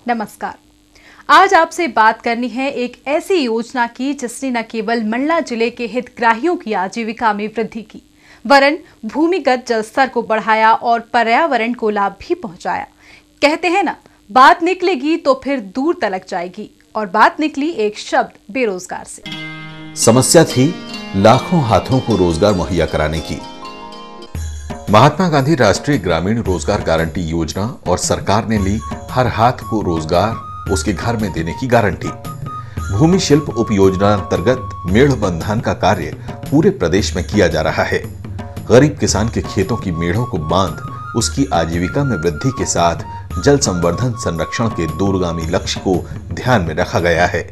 नमस्कार। आज आपसे बात करनी है एक ऐसी योजना की जिसने न केवल मंडला जिले के हितग्राहियों की आजीविका में वृद्धि की, वरन भूमिगत जल स्तर को बढ़ाया और पर्यावरण को लाभ भी पहुंचाया। कहते हैं ना, बात निकलेगी तो फिर दूर तलक जाएगी, और बात निकली एक शब्द बेरोजगार से। समस्या थी लाखों हाथों को रोजगार मुहैया कराने की। महात्मा गांधी राष्ट्रीय ग्रामीण रोजगार गारंटी योजना और सरकार ने ली हर हाथ को रोजगार उसके घर में देने की गारंटी। भूमि शिल्प उपयोजना अंतर्गत मेढ़ बंधान का कार्य पूरे प्रदेश में किया जा रहा है। गरीब किसान के खेतों की मेढ़ों को बांध उसकी आजीविका में वृद्धि के साथ जल संवर्धन संरक्षण के दूरगामी लक्ष्य को ध्यान में रखा गया है।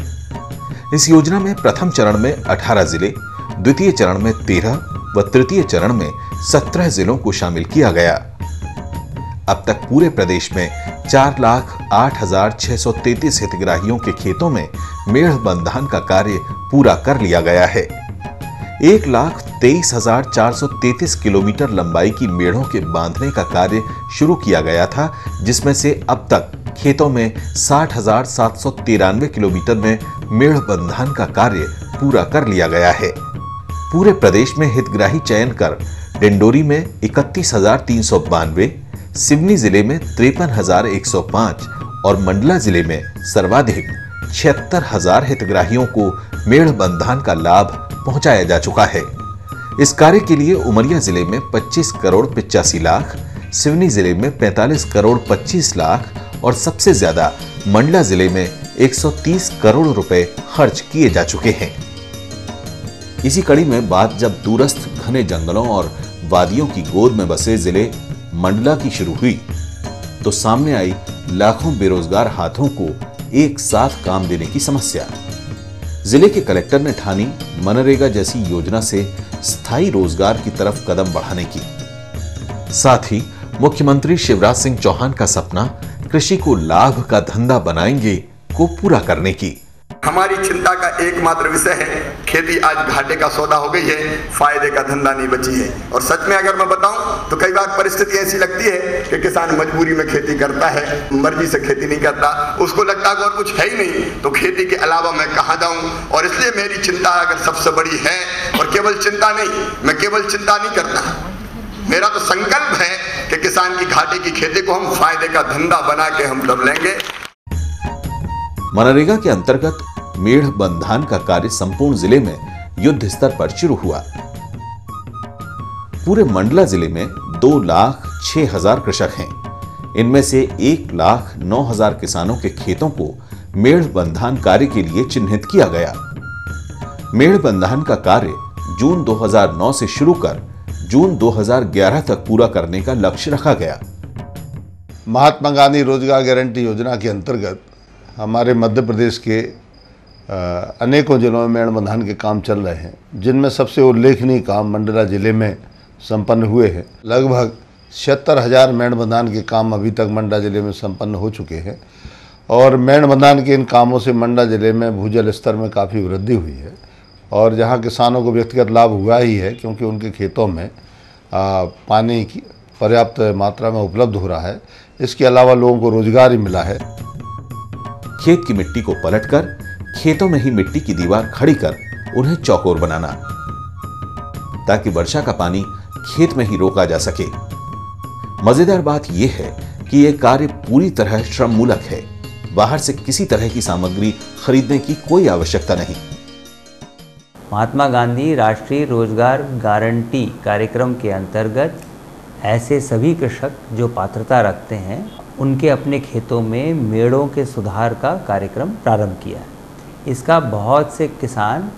इस योजना में प्रथम चरण में 18 जिले, द्वितीय चरण में 13 व तृतीय चरण में 17 जिलों को शामिल किया गया। अब तक पूरे प्रदेश में 4,08,633 हितग्राहियों के खेतों में मेढ़ बंधान का कार्य पूरा कर लिया गया है। 1,23,433 किलोमीटर लंबाई की मेढ़ों के बांधने का कार्य शुरू किया गया था, जिसमें से अब तक खेतों में 60,793 किलोमीटर में मेढ़ बंधान का कार्य पूरा कर लिया गया है। पूरे प्रदेश में हितग्राही चयन कर डिंडोरी में 31,392, सिवनी जिले में 53,105 और मंडला जिले में सर्वाधिक 76,000 हितग्राहियों को मेढ़ बंधान का लाभ पहुंचाया जा चुका है। इस कार्य के लिए उमरिया जिले में 25 करोड़ 85 लाख, सिवनी जिले में 45 करोड़ 25 लाख और सबसे ज्यादा मंडला जिले में 130 करोड़ रुपए खर्च किए जा चुके हैं। इसी कड़ी में बात जब दूरस्थ घने जंगलों और वादियों की गोद में बसे जिले मंडला की शुरू हुई, तो सामने आई लाखों बेरोजगार हाथों को एक साथ काम देने की समस्या। जिले के कलेक्टर ने ठानी मनरेगा जैसी योजना से स्थायी रोजगार की तरफ कदम बढ़ाने की। साथ ही मुख्यमंत्री शिवराज सिंह चौहान का सपना कृषि को लाभ का धंधा बनाएंगे को पूरा करने की। हमारी चिंता का एकमात्र विषय है, खेती आज घाटे का सौदा हो गई है, फायदे का धंधा नहीं बची है। और सच में अगर मैं बताऊं तो कई बार परिस्थिति ऐसी लगती है कि किसान मजबूरी में खेती करता है, मर्जी से खेती नहीं करता, उसको लगता है और कुछ है ही नहीं, तो खेती के अलावा मैं कहां जाऊं। और इसलिए मेरी चिंता अगर सबसे बड़ी है, और केवल चिंता नहीं, मैं केवल चिंता नहीं करता, मेरा तो संकल्प है कि किसान की घाटे की खेती को हम फायदे का धंधा बना के हम सब लेंगे। मनरेगा के अंतर्गत मेढ़ बंधान का कार्य संपूर्ण जिले में युद्ध स्तर पर शुरू हुआ। पूरे मंडला जिले में 2,06,000 कृषक हैं। इनमें से 1,09,000 किसानों के खेतों को मेढ़ बंधान कार्य के लिए चिन्हित किया गया। मेढ़ बंधान का कार्य जून 2009 से शुरू कर जून 2011 तक पूरा करने का लक्ष्य रखा गया। महात्मा गांधी रोजगार गारंटी योजना के अंतर्गत हमारे मध्य प्रदेश के अनेकों जिलों में मेढ़ बंधान के काम चल रहे हैं, जिनमें सबसे उल्लेखनीय काम मंडला जिले में संपन्न हुए हैं। लगभग 76,000 मेढ़ बंधान के काम अभी तक मंडला जिले में संपन्न हो चुके हैं, और मेढ़ बंधान के इन कामों से मंडला जिले में भूजल स्तर में काफ़ी वृद्धि हुई है। और जहां किसानों को व्यक्तिगत लाभ हुआ ही है, क्योंकि उनके खेतों में पानी की पर्याप्त मात्रा में उपलब्ध हो रहा है। इसके अलावा लोगों को रोजगार ही मिला है। खेत की मिट्टी को पलटकर खेतों में ही मिट्टी की दीवार खड़ी कर उन्हें चौकोर बनाना, ताकि वर्षा का पानी खेत में ही रोका जा सके। मजेदार बात यह है कि यह कार्य पूरी तरह श्रम मूलक है। बाहर से किसी तरह की सामग्री खरीदने की कोई आवश्यकता नहीं। महात्मा गांधी राष्ट्रीय रोजगार गारंटी कार्यक्रम के अंतर्गत ऐसे सभी कृषक जो पात्रता रखते हैं, उनके अपने खेतों में मेड़ों के सुधार का कार्यक्रम प्रारंभ किया है। इसका बहुत से किसान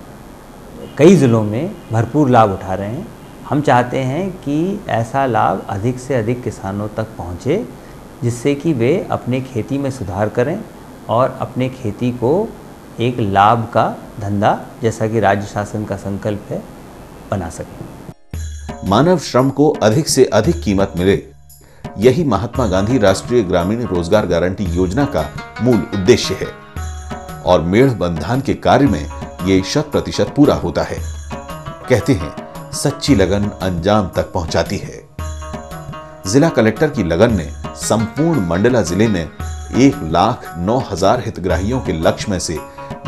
कई ज़िलों में भरपूर लाभ उठा रहे हैं। हम चाहते हैं कि ऐसा लाभ अधिक से अधिक किसानों तक पहुँचे, जिससे कि वे अपने खेती में सुधार करें और अपने खेती को एक लाभ का धंधा, जैसा कि राज्य शासन का संकल्प है, बना सकें। मानव श्रम को अधिक से अधिक कीमत मिले, यही महात्मा गांधी राष्ट्रीय ग्रामीण रोजगार गारंटी योजना का मूल उद्देश्य है। और मेढ़ बंधान के कार्य में ये 100% पूरा होता है। कहते हैं सच्ची लगन अंजाम तक पहुंचाती है। जिला कलेक्टर की लगन ने संपूर्ण मंडला जिले में 1,09,000 हितग्राहियों के लक्ष्य में से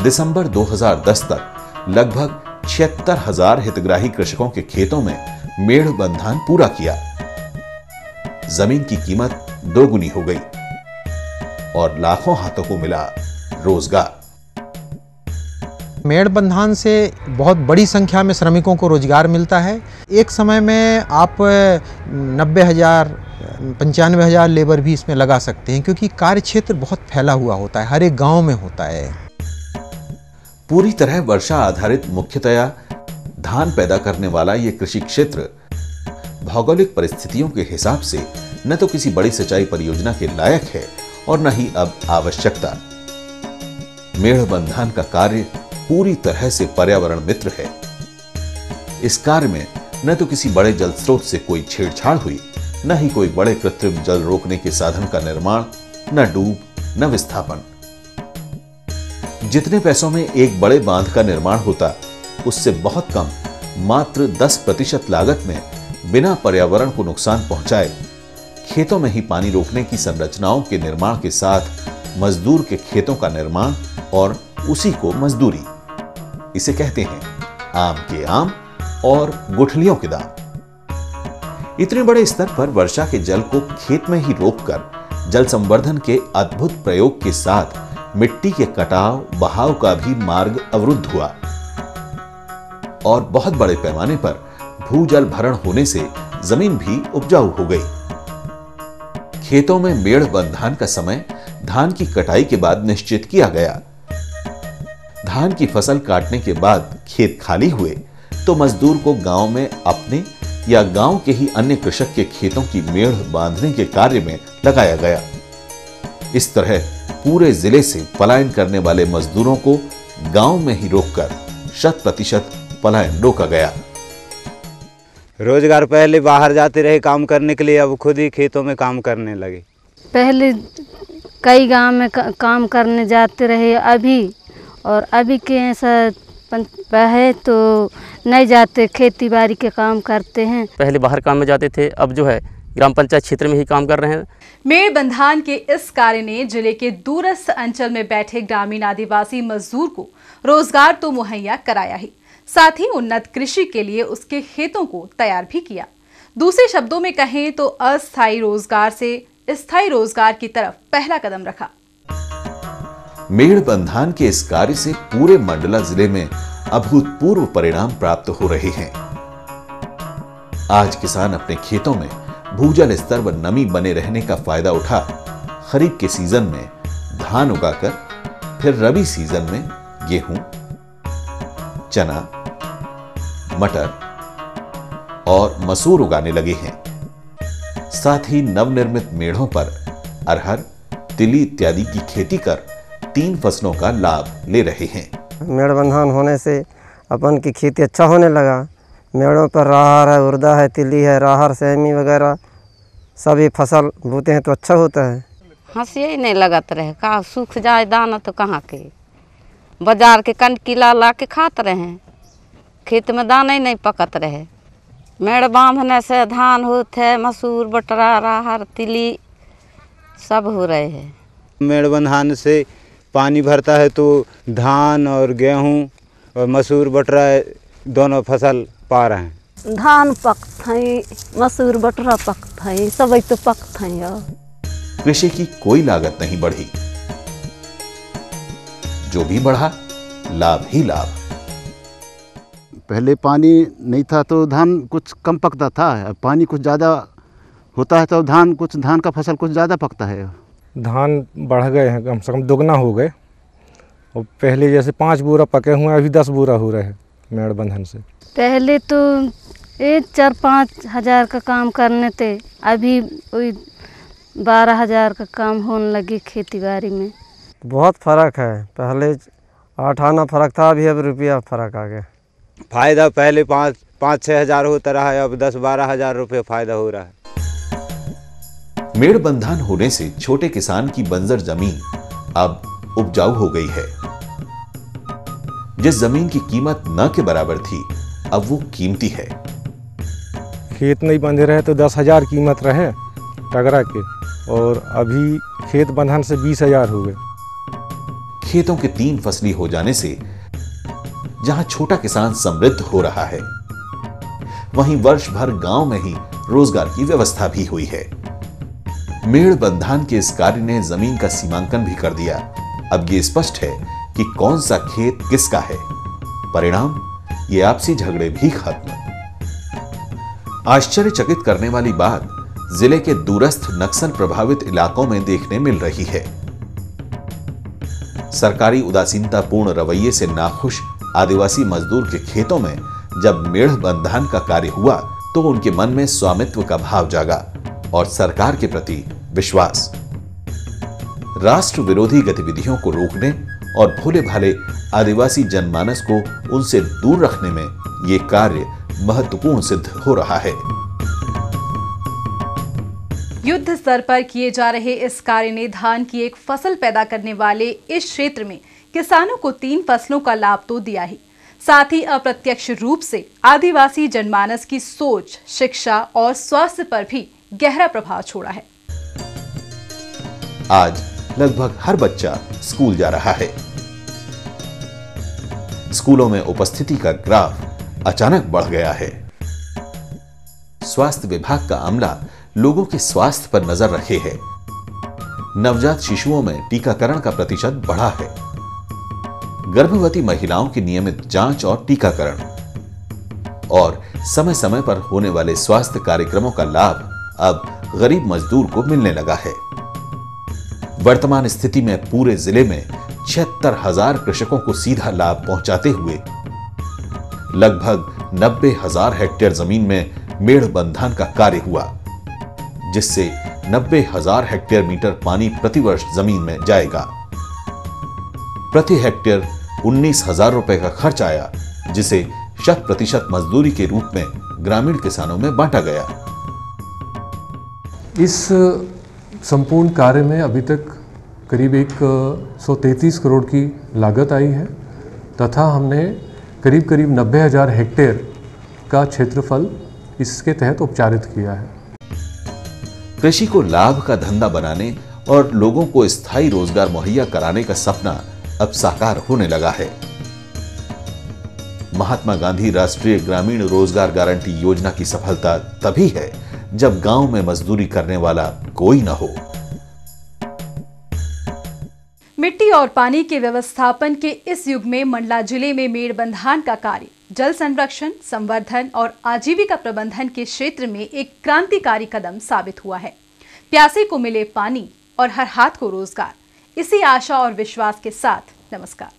दिसंबर 2010 तक लगभग 76,000 हितग्राही कृषकों के खेतों में मेढ़ बंधान पूरा किया। जमीन की कीमत दोगुनी हो गई और लाखों हाथों को मिला रोजगार। मेढ़ बंधान से बहुत बड़ी संख्या में श्रमिकों को रोजगार मिलता है। एक समय में आप 90,000 95,000 लेबर भी इसमें लगा सकते हैं, क्योंकि कार्य क्षेत्र बहुत फैला हुआ होता है, हर एक गांव में होता है। पूरी तरह वर्षा आधारित मुख्यतया धान पैदा करने वाला यह कृषि क्षेत्र भौगोलिक परिस्थितियों के हिसाब से न तो किसी बड़ी सिंचाई परियोजना के लायक है और न ही अब आवश्यकता। मेढ़ बंधान का कार्य पूरी तरह से पर्यावरण मित्र है। इस कार्य में न तो किसी बड़े जल स्रोत से कोई छेड़छाड़ हुई, न ही कोई बड़े कृत्रिम जल रोकने के साधन का निर्माण, न डूब, न विस्थापन। जितने पैसों में एक बड़े बांध का निर्माण होता, उससे बहुत कम, मात्र 10% लागत में बिना पर्यावरण को नुकसान पहुंचाए खेतों में ही पानी रोकने की संरचनाओं के निर्माण के साथ मजदूर के खेतों का निर्माण और उसी को मजदूरी, इसे कहते हैं आम के आम और गुठलियों के दाम। इतने बड़े स्तर पर वर्षा के जल को खेत में ही रोककर जल संवर्धन के अद्भुत प्रयोग के साथ मिट्टी के कटाव बहाव का भी मार्ग अवरुद्ध हुआ और बहुत बड़े पैमाने पर भूजल भरण होने से जमीन भी उपजाऊ हो गई। खेतों में मेढ़ बंधान का समय धान की कटाई के बाद निश्चित किया गया। धान की फसल काटने के बाद खेत खाली हुए तो मजदूर को गांव में अपने या गांव के ही अन्य कृषक के खेतों की मेढ़ बांधने के कार्य में लगाया गया। इस तरह पूरे जिले से पलायन करने वाले मजदूरों को गांव में ही रोककर 100% पलायन रोका गया। रोजगार पहले बाहर जाते रहे काम करने के लिए, अब खुद ही खेतों में काम करने लगे। पहले कई गांव में काम करने जाते रहे, अभी के ऐसा है तो नहीं जाते, खेती बाड़ी के काम करते हैं। पहले बाहर काम में जाते थे, अब जो है ग्राम पंचायत क्षेत्र में ही काम कर रहे हैं। मेढ़ बंधान के इस कार्य ने जिले के दूरस्थ अंचल में बैठे ग्रामीण आदिवासी मजदूर को रोजगार तो मुहैया कराया ही, साथ ही उन्नत कृषि के लिए उसके खेतों को तैयार भी किया। दूसरे शब्दों में कहें तो अस्थायी रोजगार से स्थायी रोजगार की तरफ पहला कदम रखा। मेढ़ बंधान के इस कार्य से पूरे मंडला जिले में अभूतपूर्व परिणाम प्राप्त हो रहे हैं। आज किसान अपने खेतों में भूजल स्तर व नमी बने रहने का फायदा उठा खरीफ के सीजन में धान उगाकर फिर रबी सीजन में गेहूं, चना, मटर और मसूर उगाने लगे हैं। साथ ही नवनिर्मित मेढ़ों पर अरहर, तिली इत्यादि की खेती कर 3 फसलों का लाभ ले रहे हैं। मेढ़ बंधान होने से अपन की खेती अच्छा होने लगा। मेढ़ों पर राहर है, उर्दा है, तिली है, राहर, सेमी वगैरह सभी फसल बोते हैं तो अच्छा होता है। हंसी ही नहीं लगत रहे, का सूख जाए दाना तो कहाँ के, बाजार के कनकी ला के खाते रहे, खेत में दाना ही नहीं पकत रहे। मेढ़ बांधने से धान होते है, मसूर, बटरा, राहर, तिली सब हो रहे हैं। मेढ़ बंधान से पानी भरता है तो धान और गेहूं और मसूर, बटरा दोनों फसल पा रहे हैं। धान पकत है, मसूर, बटरा पकत है, सब तो पकत है। कृषि की कोई लागत नहीं बढ़ी, जो भी बढ़ा लाभ ही लाभ। पहले पानी नहीं था तो धान कुछ कम पकता था, अब पानी कुछ ज़्यादा होता है तो धान का फसल कुछ ज़्यादा पकता है। धान बढ़ गए हैं, कम से कम दोगुना हो गए और पहले जैसे 5 बोरा पके हुए अभी 10 बोरा हो रहे हैं मेढ़ बंधन से। पहले तो 4-5 हज़ार का काम करने थे, अभी वही 12,000 का काम होने लगी खेती बाड़ी में। बहुत फ़र्क है, पहले 8 आना फ़र्क था, अभी अब रुपया फ़र्क आ गया। फायदा पहले 5-6 हज़ार होता रहा है, अब 10-12 हज़ार रुपये फायदा हो रहा है। मेढ़ बंधान होने से छोटे किसान की बंजर जमीन अब उपजाऊ हो गई है। जिस जमीन की कीमत न के बराबर थी, अब वो कीमती है। खेत नहीं बंधे रहे तो 10,000 कीमत रहे टगरा के, और अभी खेत बंधन से 20,000 हो गए। खेतों के 3 फसली हो जाने से जहां छोटा किसान समृद्ध हो रहा है, वहीं वर्ष भर गांव में ही रोजगार की व्यवस्था भी हुई है। मेड़ बंधान के इस कार्य ने जमीन का सीमांकन भी कर दिया। अब ये स्पष्ट है कि कौन सा खेत किसका है। परिणाम, ये आपसी झगड़े भी खत्म। आश्चर्यचकित करने वाली बात जिले के दूरस्थ नक्सल प्रभावित इलाकों में देखने मिल रही है। सरकारी उदासीनतापूर्ण रवैये से नाखुश आदिवासी मजदूर के खेतों में जब मेड़ बंधान का कार्य हुआ तो उनके मन में स्वामित्व का भाव जागा और सरकार के प्रति विश्वास। राष्ट्र विरोधी गतिविधियों को रोकने और भोले भाले आदिवासी जनमानस को उनसे दूर रखने में यह कार्य महत्वपूर्ण सिद्ध हो रहा है। युद्ध स्तर पर किए जा रहे इस कार्य ने धान की एक फसल पैदा करने वाले इस क्षेत्र में किसानों को 3 फसलों का लाभ तो दिया ही, साथ ही अप्रत्यक्ष रूप से आदिवासी जनमानस की सोच, शिक्षा और स्वास्थ्य पर भी गहरा प्रभाव छोड़ा है। आज लगभग हर बच्चा स्कूल जा रहा है। स्कूलों में उपस्थिति का ग्राफ अचानक बढ़ गया है। स्वास्थ्य विभाग का अमला लोगों के स्वास्थ्य पर नजर रखे है। नवजात शिशुओं में टीकाकरण का प्रतिशत बढ़ा है। गर्भवती महिलाओं की नियमित जांच और टीकाकरण और समय समय पर होने वाले स्वास्थ्य कार्यक्रमों का लाभ अब गरीब मजदूर को मिलने लगा है। वर्तमान स्थिति में पूरे जिले में 76,000 कृषकों को सीधा लाभ पहुंचाते हुए लगभग 90,000 हेक्टेयर जमीन में मेड़ बंधान का कार्य हुआ, जिससे 90,000 हेक्टेयर मीटर पानी प्रतिवर्ष जमीन में जाएगा। प्रति हेक्टेयर 19,000 रुपए का खर्च आया, जिसे 100% मजदूरी के रूप में ग्रामीण किसानों में बांटा गया। इस संपूर्ण कार्य में अभी तक करीब 133 करोड़ की लागत आई है तथा हमने करीब 90,000 हेक्टेयर का क्षेत्रफल इसके तहत उपचारित किया है। कृषि को लाभ का धंधा बनाने और लोगों को स्थायी रोजगार मुहैया कराने का सपना अब साकार होने लगा है। महात्मा गांधी राष्ट्रीय ग्रामीण रोजगार गारंटी योजना की सफलता तभी है जब गांव में मजदूरी करने वाला कोई न हो। मिट्टी और पानी के व्यवस्थापन के इस युग में मंडला जिले में मेड़ बंधान का कार्य जल संरक्षण, संवर्धन और आजीविका प्रबंधन के क्षेत्र में एक क्रांतिकारी कदम साबित हुआ है। प्यासे को मिले पानी और हर हाथ को रोजगार, इसी आशा और विश्वास के साथ नमस्कार।